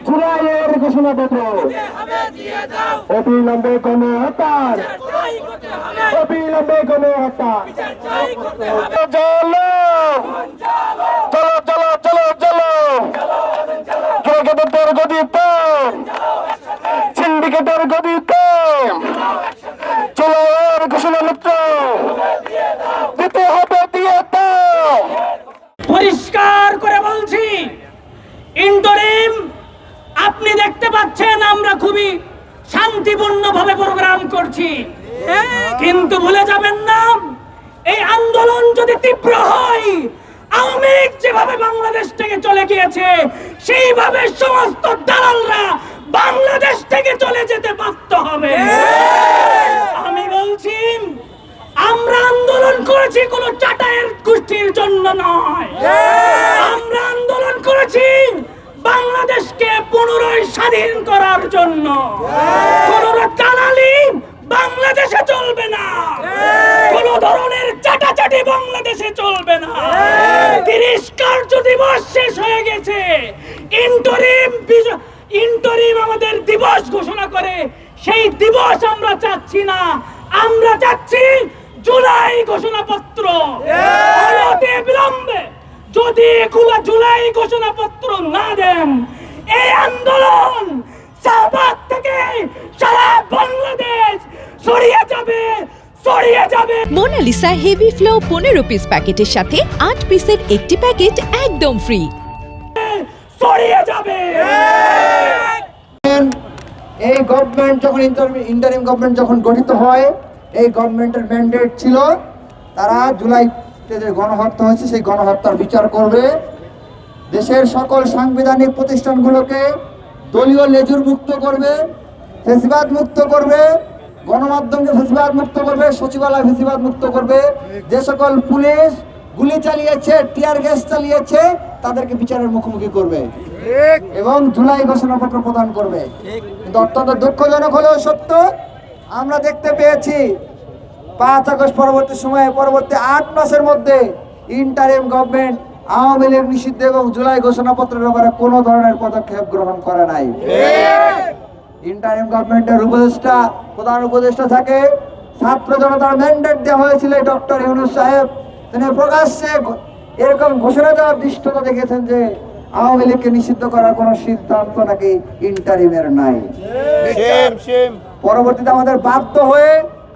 জুলাইয়ের ঘোষণাপত্র অবিলম্বে গণহত্যার চলো চলো চলো চলো সিন্ডিকেটের গদিতে চলো এর ঘোষণাপত্র দিতে হবে দিয়ে দাও। পরিষ্কার করে বলছি, ইন্টারিম আপনি দেখতে পাচ্ছেন আমরা খুবই শান্তিপূর্ণভাবে প্রোগ্রাম করছি, কিন্তু ভুলে যাবেন না এই আন্দোলন যদি তীব্র হয়, আওয়ামী লীগ যেভাবে বাংলাদেশ থেকে চলে গিয়েছে সেইভাবে সমস্ত দালালরা বাংলাদেশ থেকে চলে যেতে বাধ্য হবে। আমি বলছি আমরা আন্দোলন করেছি কোন চাটায়ের গোষ্ঠীর জন্য নয়, আমরা আন্দোলন করেছি বাংলাদেশকে পুনরায় স্বাধীন করার জন্য। কোন দালালি বাংলাদেশে চলবে না, কোন ধরনের চাটাচাটি বাংলাদেশে চলবে না। 30 কার্য দিবস শেষ হয়ে গেছে, ইন্টারিম আমাদের দিবস ঘোষণা করে সেই দিবস আমরা চাচ্ছি না, আমরা চাচ্ছি জুলাই ঘোষণাপত্র। অনতি বিলম্বে যদি এগুলা জুলাই ঘোষণাপত্র না দেন, এই আন্দোলন শাহবাগ থেকে সারা বাংলাদেশ ছড়িয়ে যাবে। মোনালিসা হেভি ফ্লো 15 পিস প্যাকেটের সাথে 8 পিসের একটি প্যাকেট একদম ফ্রি। ছড়িয়ে যাবে। এই গভর্নমেন্ট যখন ইন্টারিম গভর্নমেন্ট যখন গঠিত হয়, এই গভর্নমেন্টের ম্যান্ডেট ছিল তারা জুলাইতে যে গণহত্যা হয়েছে সেই গণহত্যার বিচার করবে, দেশের সকল সাংবিধানিক প্রতিষ্ঠানগুলোকে দলীয় লেজুর মুক্ত করবে, ফেসিবাদ মুক্ত করবে, গণমাধ্যমকে ফেসিবাদ মুক্ত করবে, সচিবালয় ফেসিবাদ মুক্ত করবে, যে সকল পুলিশ গুলি চালিয়েছে, টিয়ার গ্যাস চালিয়েছে তাদেরকে বিচারের মুখোমুখি করবে এবং জুলাই ঘোষণাপত্র প্রদান করবে। কিন্তু অত্যন্ত দুঃখজনক হলেও সত্য, আমরা দেখতে পেয়েছি 5 আগস্ট পরবর্তী 8 মাসের মধ্যে ইন্টারিম গভর্নমেন্ট আওয়ামী লীগ নিষিদ্ধ এবং জুলাই ঘোষণাপত্রের ব্যাপারে কোনো ধরনের পদক্ষেপ গ্রহণ করে নাই। ইন্টারিম গভর্নমেন্টের প্রধান উপদেষ্টা থাকে, ছাত্র জনতার ম্যান্ডেট দেওয়া হয়েছিল ডক্টর ইউনূস সাহেব, তিনি প্রকাশ্যে এরকম ঘোষণা দেওয়ার দৃষ্টতা দেখেছেন যে আওয়ামী লীগকে নিষিদ্ধ করার কোনো সিদ্ধান্ত নাকি ইন্টারিমের নাই। পরবর্তীতে আমাদের বাধ্য হয়ে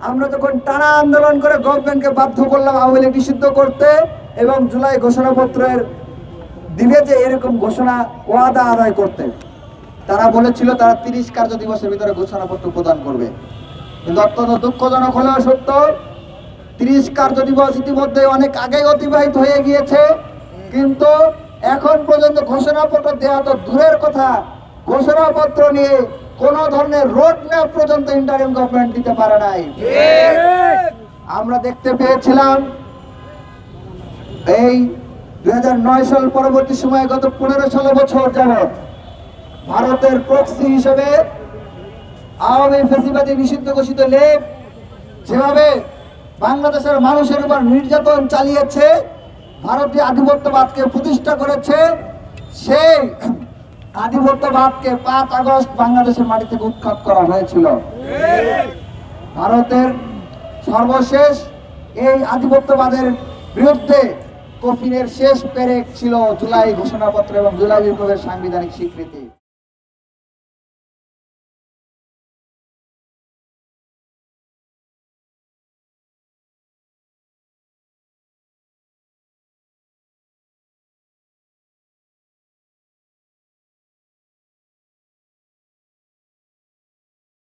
আমরা যখন টানা আন্দোলন করে গভর্নমেন্টকে বাধ্য করলাম আওয়ামী লীগ নিষিদ্ধ করতে এবং জুলাই ঘোষণাপত্রের দিবে যে এরকম ঘোষণা ওয়াদা আদায় করতে, তারা বলেছিল তারা 30 কার্য দিবসের ভিতরে ঘোষণাপত্র প্রদান করবে। কিন্তু অত্যন্ত দুঃখজনক হলেও সত্য, 30 কার্য দিবস ইতিমধ্যে অনেক আগে অতিবাহিত হয়ে গিয়েছে, কিন্তু এখন পর্যন্ত ঘোষণাপত্র দেওয়া তো দূরের কথা, ঘোষণাপত্র নিয়ে কোন ধরনের রোড ম্যাপ পর্যন্ত ইন্টারিম গভর্নমেন্ট দিতে পারে নাই। আমরা দেখতে পেয়েছিলাম এই 2009 সাল পরবর্তী সময়ে গত 15-16 বছর যাবৎ ভারতের প্রক্সি হিসেবে আওয়ামী ফ্যাসিবাদী নিষিদ্ধ ঘোষিত লীগ যেভাবে বাংলাদেশের মানুষের উপর নির্যাতন চালিয়েছে, ভারতীয় আধিপত্যবাদকে প্রতিষ্ঠা করেছে, সেই আধিপত্যবাদকে 5 আগস্ট বাংলাদেশের মাটি থেকে উৎখাত করা হয়েছিল। ভারতের সর্বশেষ এই আধিপত্যবাদের বিরুদ্ধে কফিনের শেষ পেরেক ছিল জুলাই ঘোষণাপত্র এবং জুলাই বিপ্লবের সাংবিধানিক স্বীকৃতি।